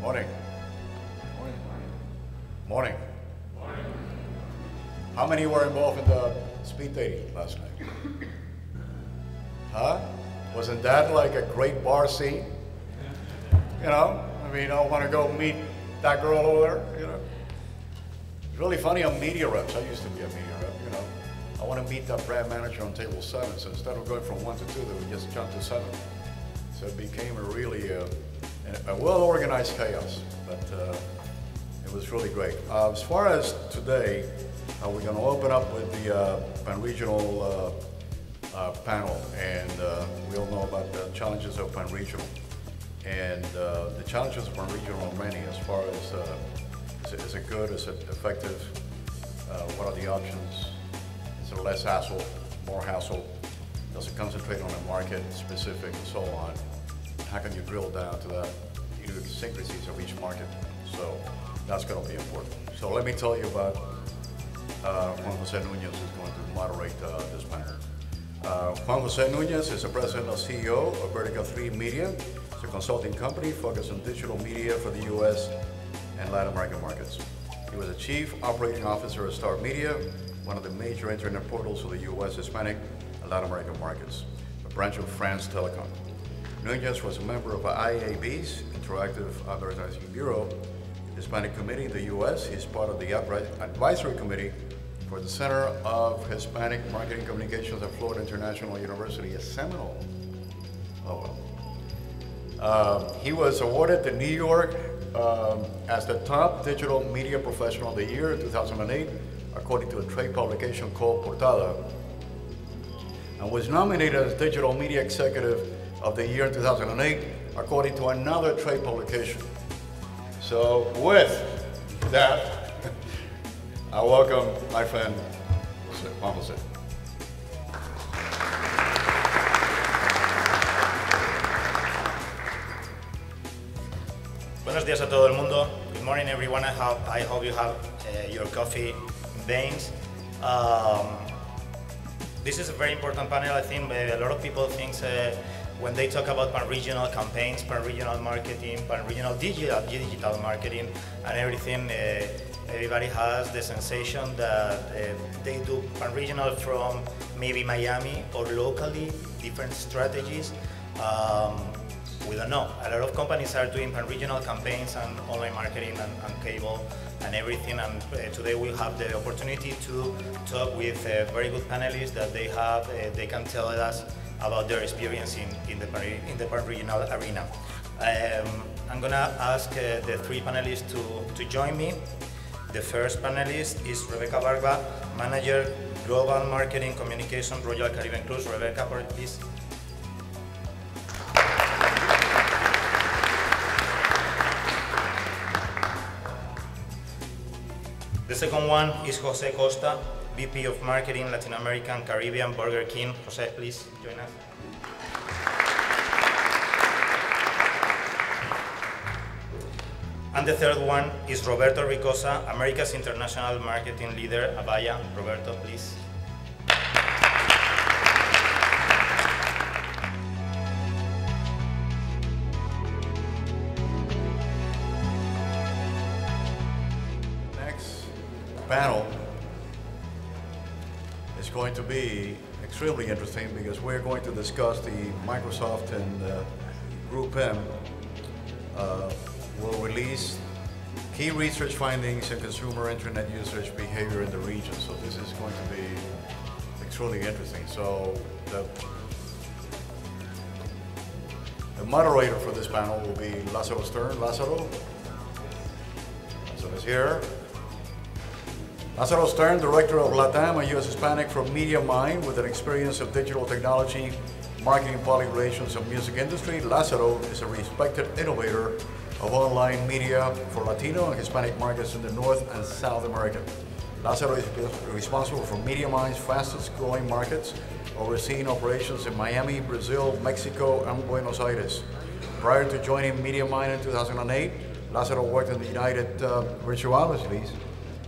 Morning. Morning. Morning. How many were involved in the speed dating last night? Huh? Wasn't that like a great bar scene? You know, I mean, I want to go meet that girl over there, you know? It's really funny on media reps. I used to be a media rep, you know. I want to meet that brand manager on table 7, so instead of going from 1 to 2, they would just jump to 7. So it became a really a well-organized chaos, but it was really great. As far as today, we're going to open up with the pan-regional panel, and we all know about the challenges of pan-regional. And the challenges of pan-regional are many as far as is it good, is it effective, what are the options, is there less hassle, more hassle, does it concentrate on a market specific and so on. How can you drill down to the idiosyncrasies of each market? So that's going to be important. So let me tell you about Juan Jose Nunez, who's going to moderate this panel. Juan Jose Nunez is the president and CEO of Vertical 3 Media. It's a consulting company focused on digital media for the U.S. and Latin American markets. He was the chief operating officer of Star Media, one of the major internet portals for the U.S., Hispanic, and Latin American markets, a branch of France Telecom. Nunez was a member of IAB's Interactive Advertising Bureau, Hispanic Committee in the U.S. He's part of the Advisory Committee for the Center of Hispanic Marketing Communications at Florida International University, a Seminole. Oh well. He was awarded the New York as the top digital media professional of the year in 2008, according to a trade publication called Portada, and was nominated as Digital Media Executive of the year in 2008, according to another trade publication. So with that, I welcome my friend, Juan Jose. Buenos días a todo el mundo. Good morning, everyone. I hope you have your coffee in veins. This is a very important panel. I think a lot of people think when they talk about pan-regional campaigns, pan-regional marketing, pan-regional digital marketing, and everything, everybody has the sensation that they do pan-regional from maybe Miami or locally, different strategies. We don't know. A lot of companies are doing pan-regional campaigns and online marketing and cable and everything, and today we have the opportunity to talk with very good panelists that they can tell us about their experience in the pan-regional arena. I'm gonna ask the three panelists to join me. The first panelist is Rebecca Barba, Manager, Global Marketing Communication, Royal Caribbean Cruise. Rebecca, please. The second one is Jose Costa, VP of Marketing, Latin American, Caribbean, Burger King. Jose, please join us. And the third one is Roberto Ricosa, America's International Marketing Leader, Avaya. Roberto, please. Next panel is going to be extremely interesting because we're going to discuss the Microsoft and Group M will release key research findings and consumer internet usage behavior in the region. So this is going to be extremely interesting. So the moderator for this panel will be Lázaro Stern. Lázaro is here. Lázaro Stern, Director of LATAM and US Hispanic for MediaMind, with an experience of digital technology, marketing, public relations, and music industry. Lázaro is a respected innovator of online media for Latino and Hispanic markets in the North and South America. Lázaro is responsible for MediaMind's fastest growing markets, overseeing operations in Miami, Brazil, Mexico, and Buenos Aires. Prior to joining MediaMind in 2008, Lázaro worked in the United Virtualities,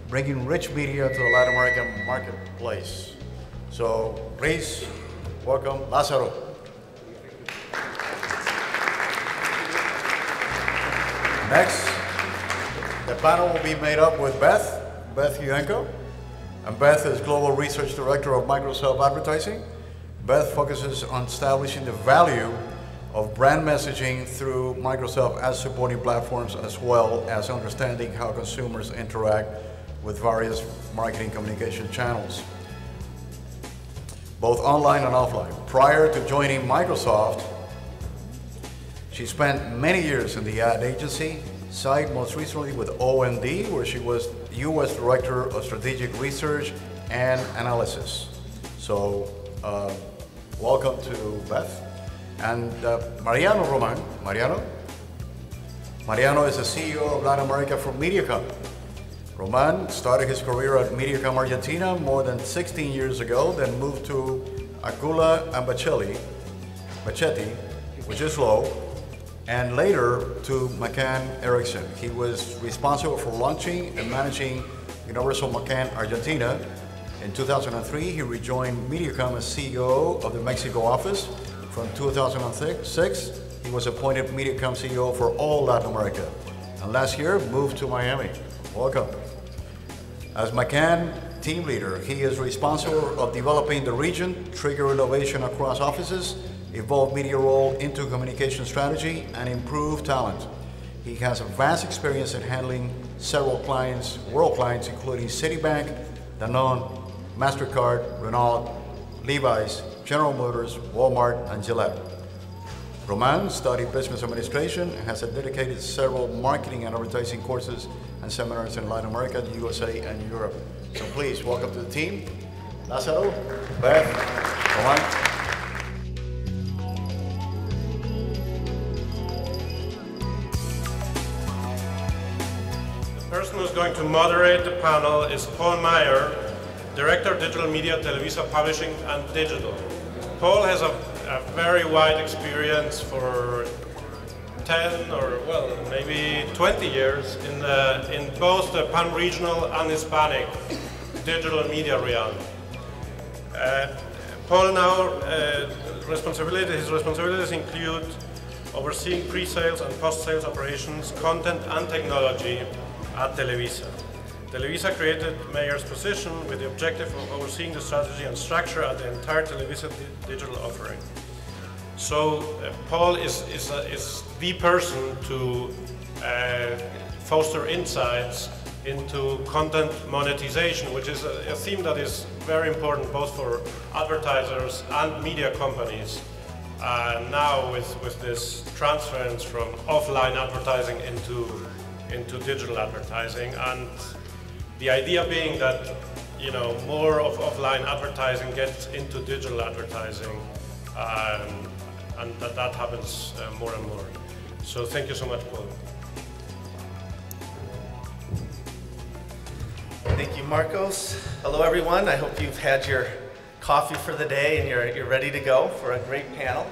bringing rich media to the Latin American marketplace. So please welcome Lázaro. Next, the panel will be made up with Beth Huyenko. And Beth is Global Research Director of Microsoft Advertising. Beth focuses on establishing the value of brand messaging through Microsoft ad supporting platforms, as well as understanding how consumers interact with various marketing communication channels, both online and offline. Prior to joining Microsoft, she spent many years in the ad agency side, most recently with OMD, where she was U.S. Director of Strategic Research and Analysis. So, welcome to Beth. And Mariano Roman. Mariano is the CEO of Latin America for MediaCom. Roman started his career at MediaCom Argentina more than 16 years ago, then moved to Acula and Bachetti, which is low, and later to McCann Erickson. He was responsible for launching and managing Universal McCann Argentina. In 2003, he rejoined MediaCom as CEO of the Mexico office. From 2006, he was appointed MediaCom CEO for all Latin America. And last year, moved to Miami. Welcome. As McCann team leader, he is responsible of developing the region, trigger innovation across offices, evolve media role into communication strategy, and improve talent. He has a vast experience in handling several clients, world clients, including Citibank, Danone, MasterCard, Renault, Levi's, General Motors, Walmart, and Gillette. Roman studied business administration and has dedicated several marketing and advertising courses and seminars in Latin America, the USA, and Europe. So please, welcome to the team. Lázaro, Beth, Roman. The person who's going to moderate the panel is Paul Meyer, Director of Digital Media, Televisa Publishing and Digital. Paul has a very wide experience for 10 or well, maybe 20 years in both the pan-regional and Hispanic digital media realm. Paul now, his responsibilities include overseeing pre-sales and post-sales operations, content and technology at Televisa. Televisa created Meyer's position with the objective of overseeing the strategy and structure of the entire Televisa digital offering. So Paul is the person to foster insights into content monetization, which is a theme that is very important both for advertisers and media companies. Now with this transference from offline advertising into digital advertising, and the idea being that more of offline advertising gets into digital advertising, and that happens more and more. So thank you so much, Paul. Thank you, Marcos. Hello, everyone. I hope you've had your coffee for the day and you're ready to go for a great panel.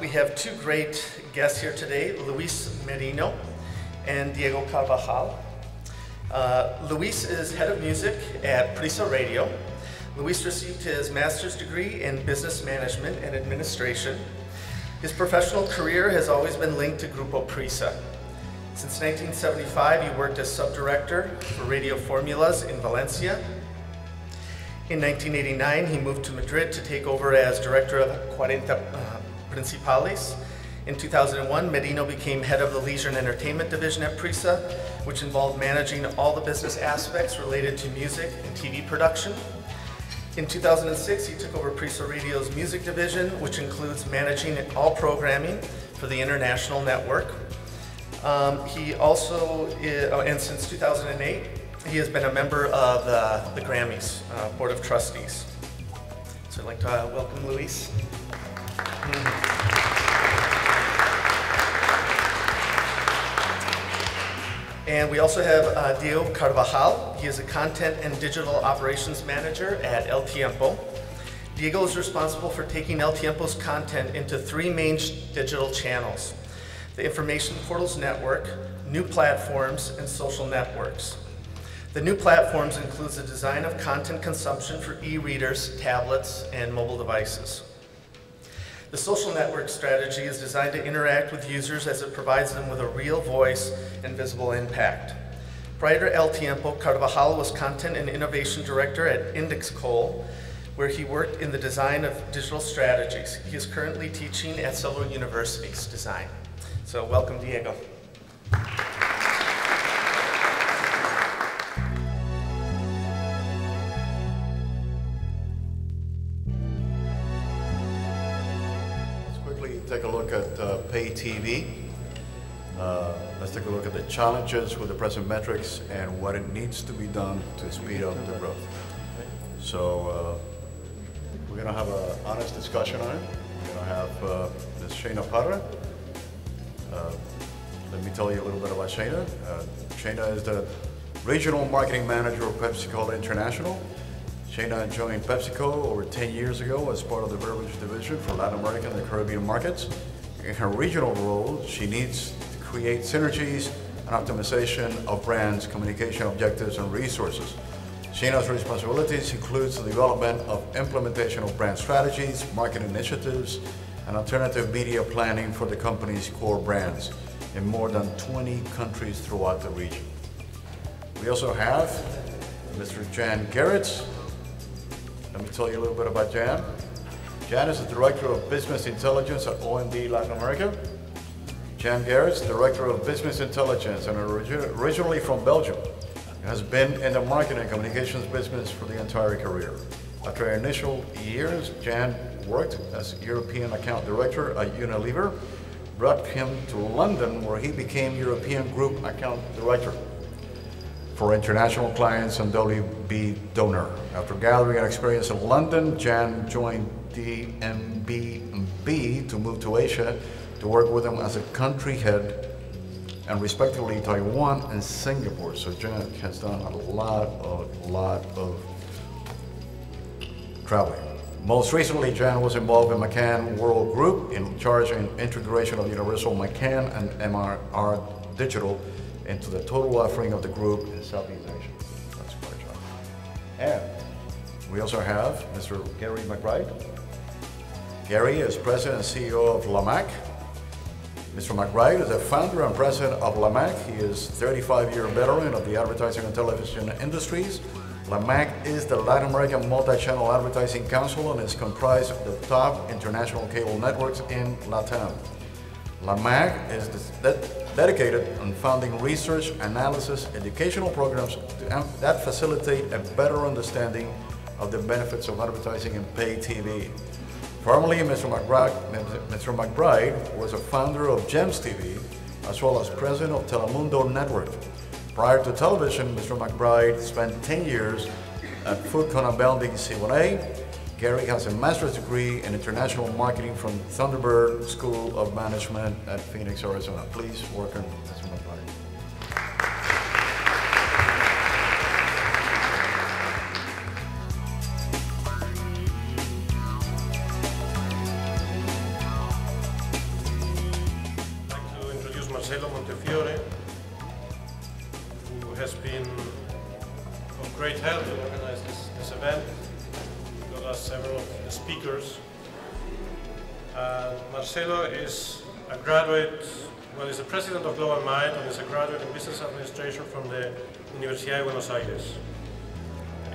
We have two great guests here today, Luis Merino and Diego Carvajal. Luis is head of music at Prisa Radio. Luis received his master's degree in business management and administration. His professional career has always been linked to Grupo Prisa. Since 1975, he worked as subdirector for Radio Formulas in Valencia. In 1989, he moved to Madrid to take over as director of 40 Principales. In 2001, Merino became head of the Leisure and Entertainment division at Prisa, which involved managing all the business aspects related to music and TV production. In 2006, he took over Prisa Radio's music division, which includes managing all programming for the international network. He also, and since 2008, he has been a member of the Grammys Board of Trustees. So I'd like to welcome Luis. And we also have Diego Carvajal. He is a content and digital operations manager at El Tiempo. Diego is responsible for taking El Tiempo's content into three main digital channels: the Information Portals Network, new platforms, and social networks. The new platforms includes the design of content consumption for e-readers, tablets, and mobile devices. The social network strategy is designed to interact with users as it provides them with a real voice and visible impact. Prior to El Tiempo, Carvajal was Content and Innovation Director at Indexcol, where he worked in the design of digital strategies. He is currently teaching at several universities design. So welcome, Diego. Let's quickly take a look at pay TV. Let's take a look at the challenges with the present metrics and what it needs to be done to speed up the growth. So we're going to have an honest discussion on it. We're going to have Ms. Shayna Parra. Let me tell you a little bit about Shayna. Shayna is the Regional Marketing Manager of PepsiCo International. Shayna joined PepsiCo over 10 years ago as part of the beverage division for Latin America and the Caribbean markets. In her regional role, she needs to create synergies and optimization of brands, communication objectives, and resources. Shayna's responsibilities includes the development of implementation of brand strategies, market initiatives, and alternative media planning for the company's core brands in more than 20 countries throughout the region. We also have Mr. Jan Gerritz. Let me tell you a little bit about Jan. Jan is the Director of Business Intelligence at OMD Latin America. Jan Gerritz, Director of Business Intelligence and originally from Belgium, has been in the marketing and communications business for the entire career. After initial years, Jan worked as European Account Director at Unilever, brought him to London where he became European Group Account Director for international clients and WB donor. After gathering an experience in London, Jan joined DMB to move to Asia to work with him as a country head and respectively Taiwan and Singapore. So Jan has done a lot of traveling. Most recently, Jan was involved in McCann World Group in charge in integration of Universal McCann and MRR Digital into the total offering of the group in Southeast Asia. That's quite a job. And we also have Mr. Gary McBride. Gary is President and CEO of LAMAC. Mr. McBride is the founder and president of LAMAC. He is 35-year veteran of the advertising and television industries. LAMAC is the Latin American Multi-Channel Advertising Council and is comprised of the top international cable networks in LATAM. LAMAC is dedicated on funding research, analysis, educational programs that facilitate a better understanding of the benefits of advertising in pay TV. Formerly, Mr. McBride was a founder of GEMS TV, as well as president of Telemundo Network. Prior to television, Mr. McBride spent 10 years at Food Conabel C1A. Gary has a master's degree in international marketing from Thunderbird School of Management at Phoenix, Arizona. Please welcome Mr. McBride. Who has been of great help to organize this event. We got us several speakers. Marcelo is a graduate, well, he's the president of Global Mind and is a graduate in business administration from the Universidad de Buenos Aires.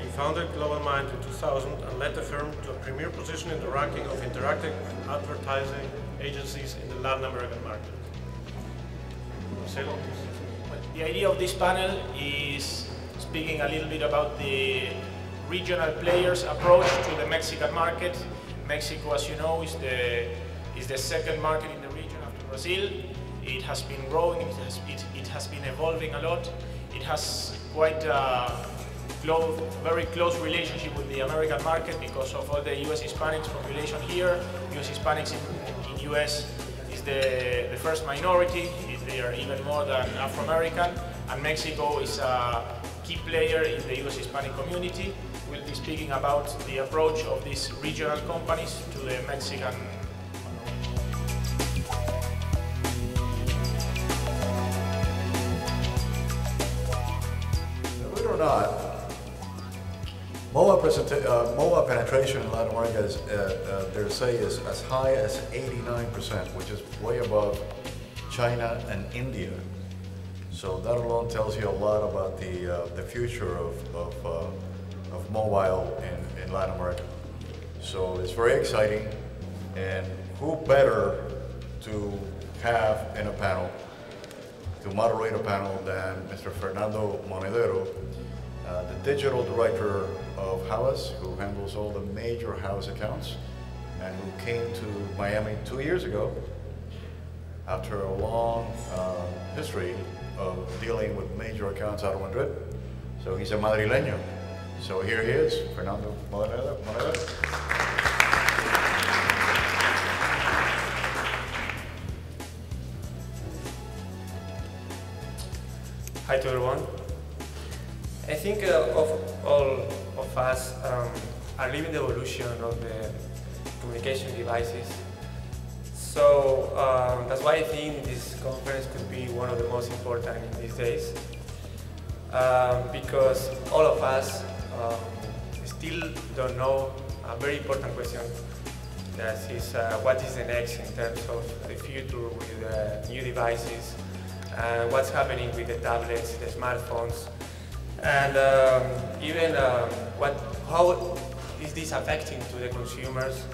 He founded Global Mind in 2000 and led the firm to a premier position in the ranking of interactive advertising agencies in the Latin American market. Marcelo, please. The idea of this panel is speaking a little bit about the regional players' approach to the Mexican market. Mexico, as you know, is the second market in the region after Brazil. It has been growing, it has been evolving a lot. It has quite a very close relationship with the American market because of all the US Hispanics population here. US Hispanics in US is the first minority. They are even more than Afro-American, and Mexico is a key player in the US Hispanic community. We'll be speaking about the approach of these regional companies to the Mexican. Believe it or not, MOA penetration in Latin America is, they say, is as high as 89%, which is way above China and India. So that alone tells you a lot about the future of mobile in Latin America. So it's very exciting, and who better to have in a panel, to moderate a panel, than Mr. Fernando Monedero, the digital director of Havas, who handles all the major Havas accounts, and who came to Miami 2 years ago after a long history of dealing with major accounts out of Madrid. So he's a Madrileño. So here he is, Fernando Monedero. Hi to everyone. I think of all of us are living the evolution of the communication devices. So that's why I think this conference could be one of the most important in these days. Because all of us still don't know a very important question. That is, what is the next in terms of the future with new devices, and what's happening with the tablets, the smartphones, and even how is this affecting to the consumers,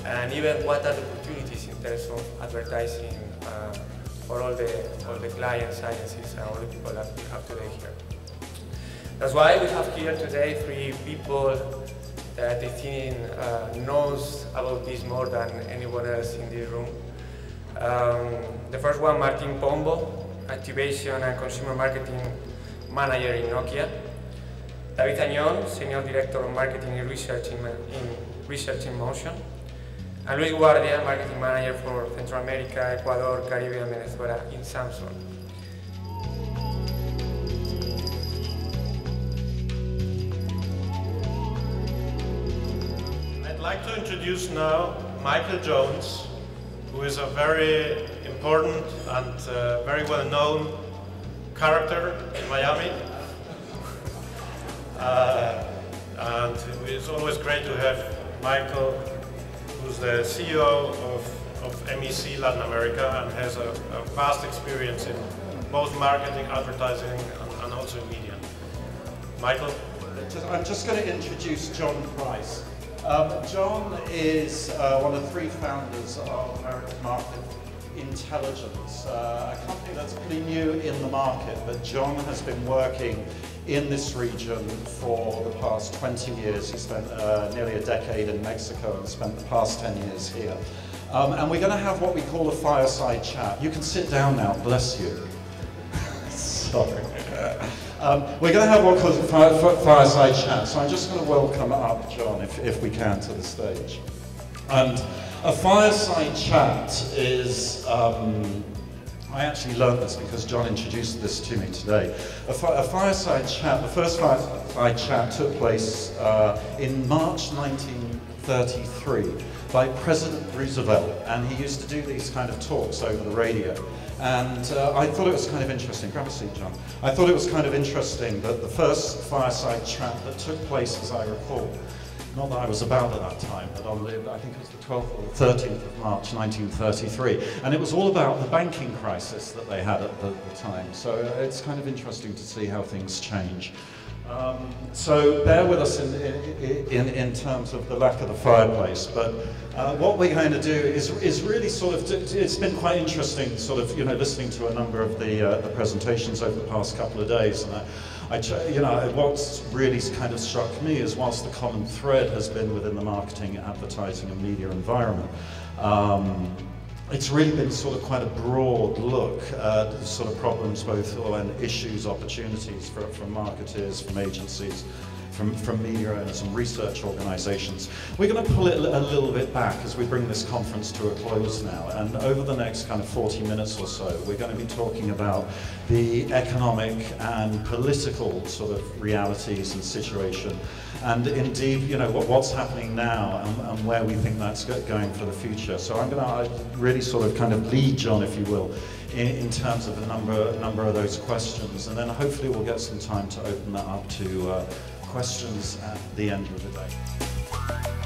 and even what are the opportunities in terms of advertising for all the clients, agencies, and all the people that we have today here. That's why we have here today 3 people that I think knows about this more than anyone else in this room. The first one, Martin Pombo, Activation and Consumer Marketing Manager in Nokia. David Añón, Senior Director of Marketing and Research in Motion. And Luis Guardia, Marketing Manager for Central America, Ecuador, Caribbean, and Venezuela in Samsung. I'd like to introduce now Michael Jones, who is a very important and very well-known character in Miami. And it's always great to have Michael, who's the CEO of MEC Latin America and has a vast experience in both marketing, advertising, and also in media. Michael? I'm just going to introduce John Price. John is one of 3 founders of American Market Intelligence, a company that's pretty new in the market, but John has been working in this region for the past 20 years. He spent nearly a decade in Mexico and spent the past 10 years here. And we're going to have what we call a fireside chat. You can sit down now, bless you. Sorry. We're going to have what we call a fireside chat, so I'm just going to welcome up John, if we can, to the stage. And a fireside chat is, I actually learned this because John introduced this to me today. A fireside chat, the first fireside chat took place in March 1933 by President Roosevelt, and he used to do these kind of talks over the radio. And I thought it was kind of interesting. Grab a seat, John. I thought it was kind of interesting that the first fireside chat that took place, as I recall, not that I was about at that time, but I think it was the 12th or the 13th of March 1933. And it was all about the banking crisis that they had at the time. So it's kind of interesting to see how things change. So bear with us in terms of the lack of the fireplace, but what we're going to do is really sort of, it's been quite interesting sort of, listening to a number of the presentations over the past couple of days, and what's really kind of struck me is whilst the common thread has been within the marketing, advertising and media environment, it's really been sort of quite a broad look at sort of problems, both and issues, opportunities from marketers, from agencies, from media owners and research organizations. We're going to pull it a little bit back as we bring this conference to a close now, and over the next kind of 40 minutes or so, we're going to be talking about the economic and political sort of realities and situation, and indeed, what's happening now and where we think that's going for the future. So I'm going to really sort of kind of lead John, if you will, in terms of a number of those questions, and then hopefully we'll get some time to open that up to questions at the end of the day.